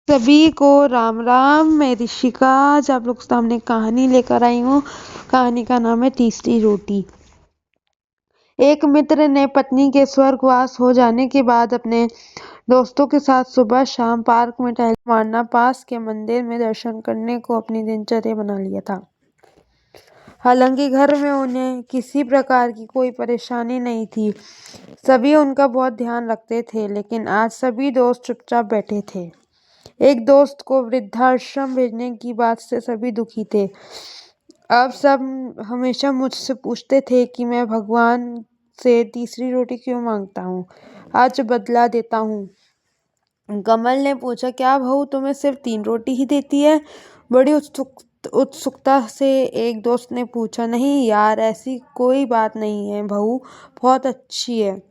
सभी को राम राम। मैं ऋषिका आज आप लोग के सामने कहानी लेकर आई हूँ। कहानी का नाम है तीसरी रोटी। एक मित्र ने पत्नी के स्वर्गवास हो जाने के बाद अपने दोस्तों के साथ सुबह शाम पार्क में टहल मारना पास के मंदिर में दर्शन करने को अपनी दिनचर्या बना लिया था। हालांकि घर में उन्हें किसी प्रकार की कोई परेशानी नहीं थी, सभी उनका बहुत ध्यान रखते थे, लेकिन आज सभी दोस्त चुपचाप बैठे थे। एक दोस्त को वृद्धाश्रम भेजने की बात से सभी दुखी थे। अब सब हमेशा मुझसे पूछते थे कि मैं भगवान से तीसरी रोटी क्यों मांगता हूँ, आज बदला देता हूँ। कमल ने पूछा, क्या बहू तुम्हें सिर्फ 3 रोटी ही देती है? बड़ी उत्सुकता से एक दोस्त ने पूछा। नहीं यार, ऐसी कोई बात नहीं है बहू, बहुत अच्छी है।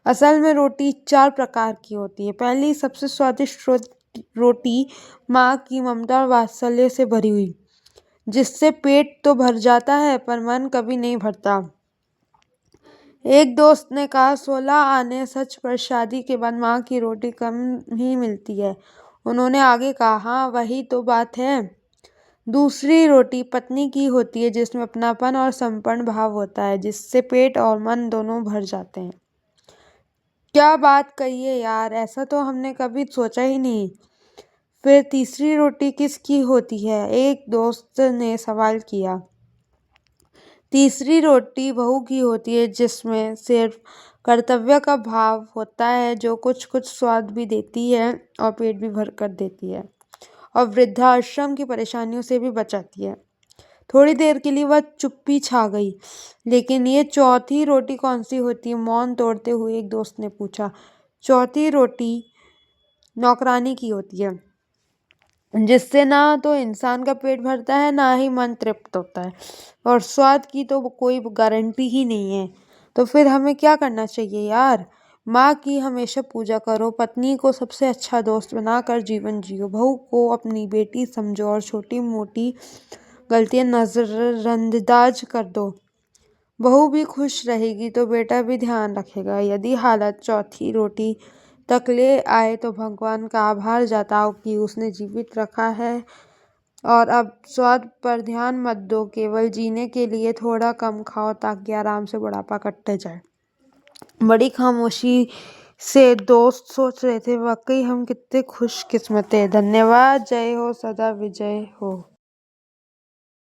असल में रोटी 4 प्रकार की होती है। पहली सबसे स्वादिष्ट रोटी माँ की ममता और वात्सल्य से भरी हुई, जिससे पेट तो भर जाता है पर मन कभी नहीं भरता। एक दोस्त ने कहा, 16 आने सच, पर शादी के बाद माँ की रोटी कम ही मिलती है। उन्होंने आगे कहा, हाँ वही तो बात है। दूसरी रोटी पत्नी की होती है, जिसमें अपनापन और समर्पण भाव होता है, जिससे पेट और मन दोनों भर जाते हैं। क्या बात कही है यार, ऐसा तो हमने कभी सोचा ही नहीं। फिर तीसरी रोटी किसकी होती है? एक दोस्त ने सवाल किया। तीसरी रोटी बहू की होती है, जिसमें सिर्फ कर्तव्य का भाव होता है, जो कुछ कुछ स्वाद भी देती है और पेट भी भर कर देती है, और वृद्धाश्रम की परेशानियों से भी बचाती है। थोड़ी देर के लिए वह चुप्पी छा गई। लेकिन ये चौथी रोटी कौन सी होती है? मौन तोड़ते हुए एक दोस्त ने पूछा। चौथी रोटी नौकरानी की होती है, जिससे ना तो इंसान का पेट भरता है, ना ही मन तृप्त होता है, और स्वाद की तो कोई गारंटी ही नहीं है। तो फिर हमें क्या करना चाहिए यार? माँ की हमेशा पूजा करो, पत्नी को सबसे अच्छा दोस्त बनाकर जीवन जियो, बहू को अपनी बेटी समझो और छोटी मोटी गलतियां नजरअंदाज कर दो। बहू भी खुश रहेगी तो बेटा भी ध्यान रखेगा। यदि हालत चौथी रोटी तक ले आए तो भगवान का आभार जताओ कि उसने जीवित रखा है, और अब स्वाद पर ध्यान मत दो, केवल जीने के लिए थोड़ा कम खाओ ताकि आराम से बुढ़ापा कटते जाए। बड़ी खामोशी से दोस्त सोच रहे थे, वाकई हम कितने खुशकिस्मत हैं। धन्यवाद। जय हो, सदा विजय हो।